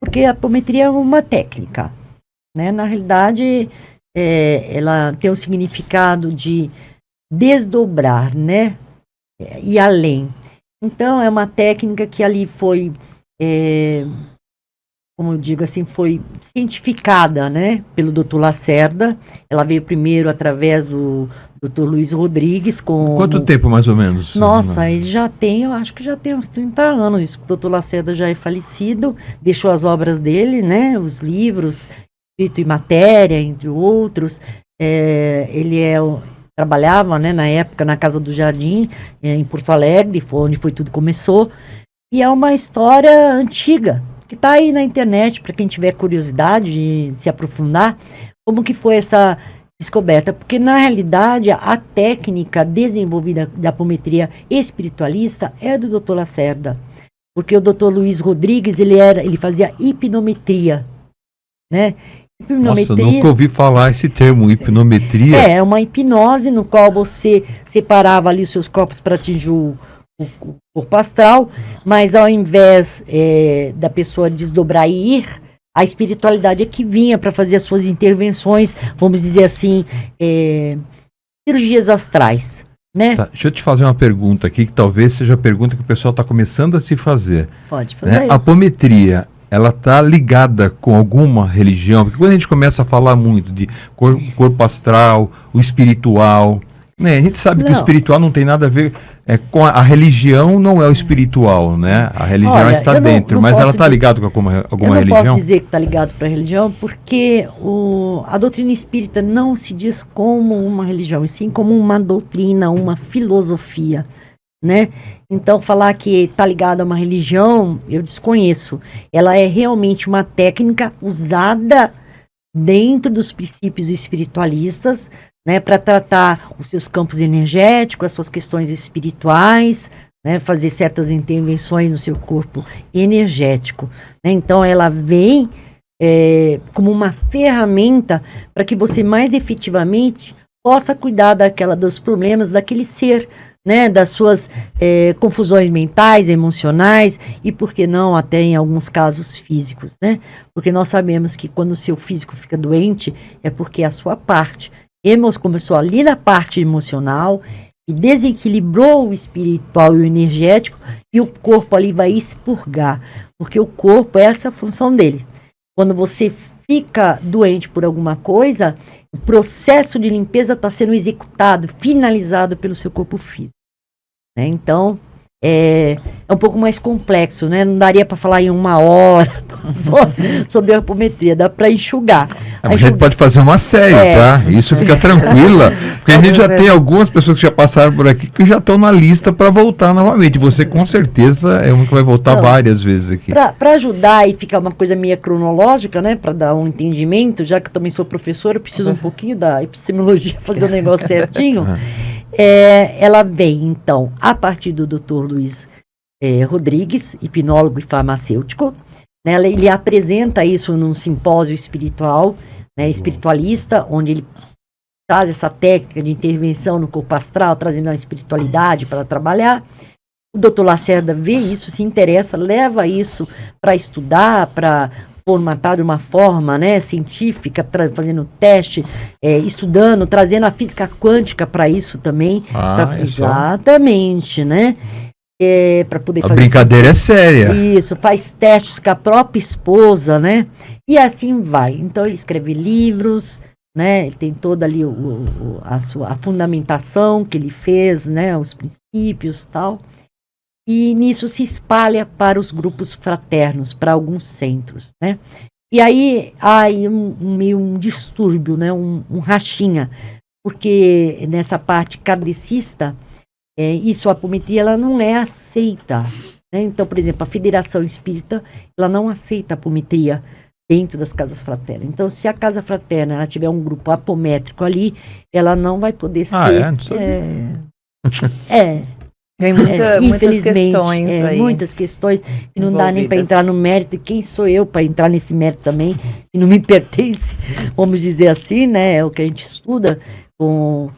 Porque a apometria é uma técnica, né? Na realidade, ela tem o significado de desdobrar, né? E além. Então, é uma técnica que ali foi, como eu digo assim, foi cientificada, né? Pelo Dr. Lacerda. Ela veio primeiro através do Dr. Luiz Rodrigues. Quanto tempo, mais ou menos? Nossa, ele já tem, eu acho que já tem uns 30 anos. Isso, o Dr. Lacerda já é falecido, deixou as obras dele, né? Os livros, Espírito e Matéria, entre outros. Ele trabalhava, né, na época na Casa do Jardim, em Porto Alegre, foi onde tudo começou. E é uma história antiga, que está aí na internet, para quem tiver curiosidade de se aprofundar, como que foi essa descoberta. Porque, na realidade, a técnica desenvolvida da apometria espiritualista é do Dr. Lacerda. Porque o Dr. Luiz Rodrigues, ele fazia hipnometria, né? Nossa, nunca ouvi falar esse termo, hipnometria. É uma hipnose no qual você separava ali os seus corpos para atingir o corpo astral, mas ao invés da pessoa desdobrar e ir, a espiritualidade é que vinha para fazer as suas intervenções, vamos dizer assim, cirurgias astrais, né? Tá, deixa eu te fazer uma pergunta aqui, que talvez seja a pergunta que o pessoal está começando a se fazer. Pode fazer. Né? A apometria, ela está ligada com alguma religião? Porque quando a gente começa a falar muito de corpo astral, o espiritual, né? A gente sabe que o espiritual não tem nada a ver com a religião, não é o espiritual, né? A religião está dentro, mas ela está ligada com alguma religião? Eu não posso dizer que está ligado para a religião, porque a doutrina espírita não se diz como uma religião, e sim como uma doutrina, uma filosofia, né? Então, falar que está ligado a uma religião, eu desconheço. Ela é realmente uma técnica usada dentro dos princípios espiritualistas, né, para tratar os seus campos energéticos, as suas questões espirituais, né, fazer certas intervenções no seu corpo energético, né? Então, ela vem como uma ferramenta para que você mais efetivamente possa cuidar dos problemas daquele ser, né, das suas confusões mentais, emocionais e, por que não, até em alguns casos físicos, né? Porque nós sabemos que quando o seu físico fica doente é porque a sua parte começou ali na parte emocional e desequilibrou o espiritual e o energético, e o corpo ali vai expurgar, porque o corpo, essa é a função dele. Quando você fica doente por alguma coisa, o processo de limpeza está sendo executado, finalizado pelo seu corpo físico, né? Então, é um pouco mais complexo, né? Não daria para falar em 1 hora sobre a apometria, dá para enxugar. A gente pode fazer uma série, tá? Isso fica tranquila, porque a gente já tem algumas pessoas que já passaram por aqui que já estão na lista para voltar novamente. Você com certeza é uma que vai voltar várias vezes aqui. Para ajudar e ficar uma coisa meio cronológica, né? Para dar um entendimento, já que eu também sou professora, eu preciso um pouquinho da epistemologia, fazer o negócio certinho. Ela vem, então, a partir do Dr. Luiz Rodrigues, hipnólogo e farmacêutico, né? Ele apresenta isso num simpósio espiritual, né, espiritualista, onde ele traz essa técnica de intervenção no corpo astral, trazendo a espiritualidade para trabalhar. O Dr. Lacerda vê isso, se interessa, leva isso para estudar, para formatar de uma forma, né, científica, fazendo teste, estudando, trazendo a física quântica para isso também. Exatamente, né? Para poder fazer. A brincadeira é séria. Isso, faz testes com a própria esposa, né? E assim vai. Então ele escreve livros, né? Ele tem toda ali a fundamentação que ele fez, né? Os princípios e tal. E nisso se espalha para os grupos fraternos, para alguns centros, né? E aí há meio um distúrbio, né? Um rachinha, porque nessa parte kardecista, a apometria ela não é aceita, né? Então, por exemplo, a Federação Espírita, ela não aceita a apometria dentro das casas fraternas. Então, se a casa fraterna ela tiver um grupo apométrico ali, ela não vai poder ser... Não sabia. Tem muitas questões aí. Muitas questões que não dá nem para entrar no mérito. E quem sou eu para entrar nesse mérito também? Que não me pertence, vamos dizer assim, né? É o que a gente estuda com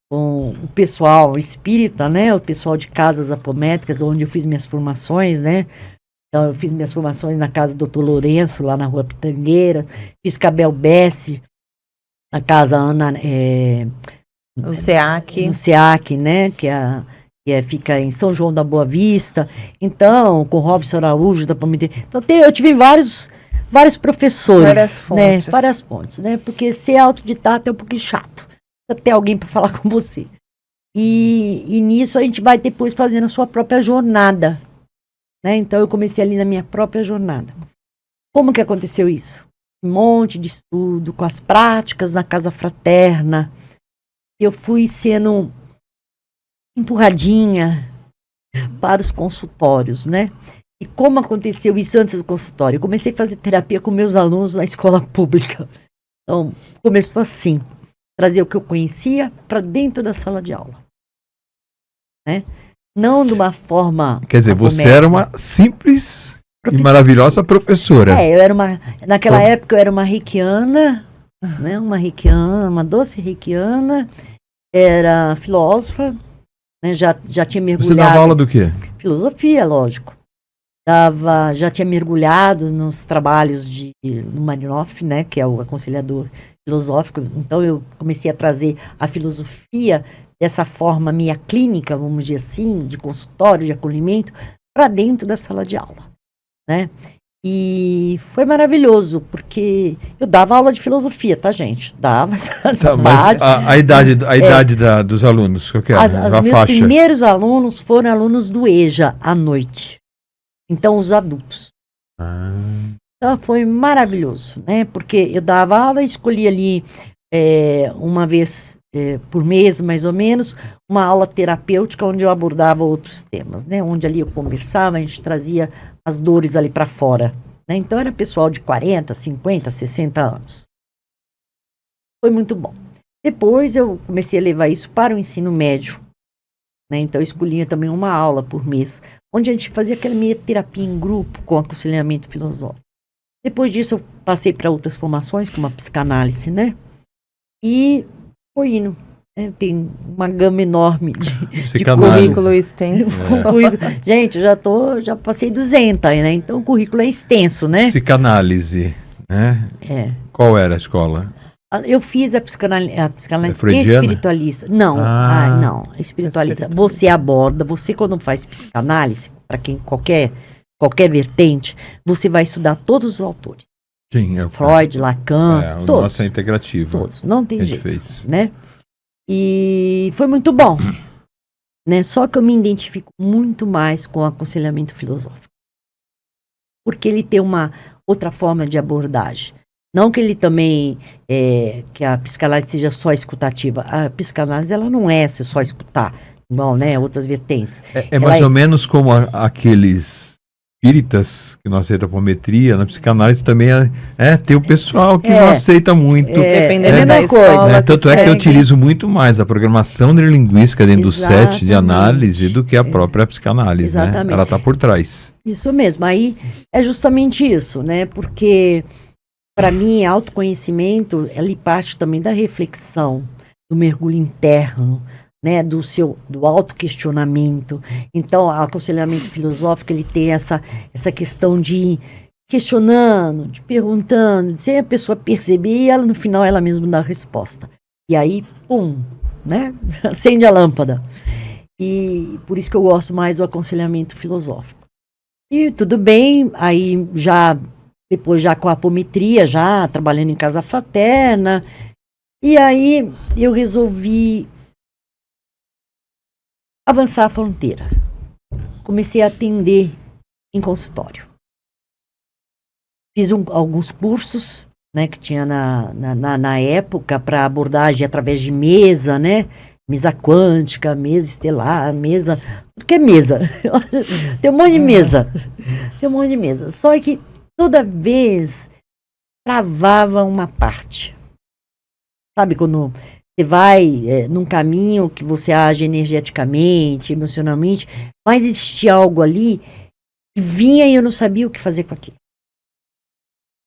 o pessoal espírita, né? O pessoal de casas apométricas, onde eu fiz minhas formações, né? Então, eu fiz minhas formações na casa do Dr. Lourenço, lá na Rua Pitangueira. Fiz Cabel Bessi, na casa Ana... no SEAC. No SEAC, né? Que fica em São João da Boa Vista. Então, com Robson Araújo, da Palmeira. Então, eu tive vários professores. Várias fontes. Né? Várias fontes, né? Porque ser autodidata é um pouquinho chato. Precisa ter alguém para falar com você. E nisso a gente vai depois fazendo a sua própria jornada. Né? Então, eu comecei ali na minha própria jornada. Como que aconteceu isso? Um monte de estudo, com as práticas na casa fraterna. Eu fui sendo empurradinha para os consultórios, né? E como aconteceu isso antes do consultório? Eu comecei a fazer terapia com meus alunos na escola pública. Então, começou assim, trazer o que eu conhecia para dentro da sala de aula. Né? Não de uma forma... Quer dizer, você era uma simples e maravilhosa professora. Naquela época eu era uma reikiana, né? Uma doce reikiana, era filósofa, né? Já tinha mergulhado... Você dava aula do quê? Filosofia, lógico. Já tinha mergulhado nos trabalhos no Marinoff, né? Que é o aconselhador filosófico. Então eu comecei a trazer a filosofia dessa forma minha clínica, vamos dizer assim, de consultório, de acolhimento, para dentro da sala de aula, né? E foi maravilhoso, porque eu dava aula de filosofia, tá, gente? Dava. Mas a idade dos alunos, que eu quero, os meus primeiros alunos foram alunos do EJA à noite. Então, os adultos. Então, foi maravilhoso, né? Porque eu dava aula, escolhia ali uma vez por mês, mais ou menos, uma aula terapêutica onde eu abordava outros temas, né? Onde ali eu conversava, a gente trazia as dores ali para fora, né? Então era pessoal de 40, 50, 60 anos. Foi muito bom. Depois eu comecei a levar isso para o ensino médio, né? Então eu escolhia também uma aula por mês, onde a gente fazia aquela minha terapia em grupo com aconselhamento filosófico. Depois disso eu passei para outras formações, como a psicanálise, né? E foi indo. Tem uma gama enorme de currículo extenso. Gente, já passei 200, né? Então o currículo é extenso, né? Psicanálise, né? Qual era a escola? Eu fiz a psicanálise freudiana? Espiritualista. Não, não, espiritualista. Você aborda, quando faz psicanálise, para quem qualquer vertente, você vai estudar todos os autores. Sim, Freud, Lacan, o todos. nosso é integrativo. Todos, não tem jeito, fez. né? E foi muito bom, né? Só que eu me identifico muito mais com o aconselhamento filosófico. Porque ele tem uma outra forma de abordagem. Não que ele também, que a psicanálise seja só escutativa. A psicanálise, ela não é só escutar, igual, né? Outras vertentes. É mais ou menos como aqueles espíritas que não aceitam apometria, na psicanálise também tem o pessoal que não aceita muito. Dependendo da escola. Né? Tanto é que eu utilizo muito mais a programação neurolinguística dentro do set de análise do que a própria psicanálise. Exatamente. Né? Ela está por trás. Isso mesmo. Aí é justamente isso, né? Porque, para mim, autoconhecimento, ele parte também da reflexão, do mergulho interno, né, do autoquestionamento. Então, o aconselhamento filosófico, ele tem essa questão de questionando, de perguntando, de sem a pessoa perceber, e ela, no final, ela mesma dá a resposta. E aí, pum, né, acende a lâmpada. E por isso que eu gosto mais do aconselhamento filosófico. E tudo bem, aí depois com a apometria, já trabalhando em casa fraterna, e aí eu resolvi avançar a fronteira. Comecei a atender em consultório. Fiz alguns cursos, né, que tinha na época para abordagem através de mesa, né? Mesa quântica, mesa estelar, mesa... Tudo que é mesa. Tem um monte de mesa. Tem um monte de mesa. Só que toda vez travava uma parte. Sabe, quando você vai num caminho que você age energeticamente, emocionalmente, mas existia algo ali que vinha e eu não sabia o que fazer com aquilo.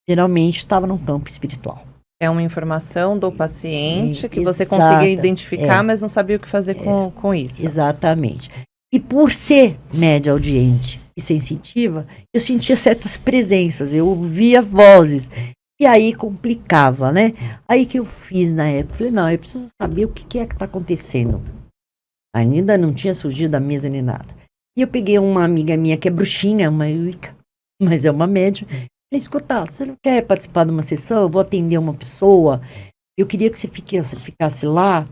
Geralmente estava no campo espiritual. É uma informação do paciente que você conseguia identificar, mas não sabia o que fazer com isso. Exatamente. E por ser média audiente, sensitiva, eu sentia certas presenças, eu ouvia vozes. E aí complicava, né? Aí que eu fiz na época, falei, não, eu preciso saber o que é que está acontecendo. Ainda não tinha surgido a mesa nem nada. E eu peguei uma amiga minha que é bruxinha, uma Wicca, mas é uma médium. Falei, escuta, você não quer participar de uma sessão? Eu vou atender uma pessoa. Eu queria que você ficasse lá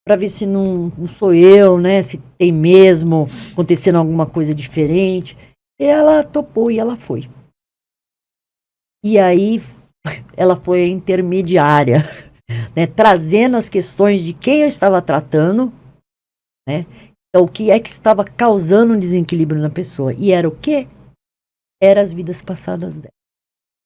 para ver se não sou eu, né? Se tem mesmo acontecendo alguma coisa diferente. E ela topou e ela foi. E aí ela foi a intermediária, né? Trazendo as questões de quem eu estava tratando, né? Então, o que é que estava causando um desequilíbrio na pessoa? E era o quê? Era as vidas passadas dela.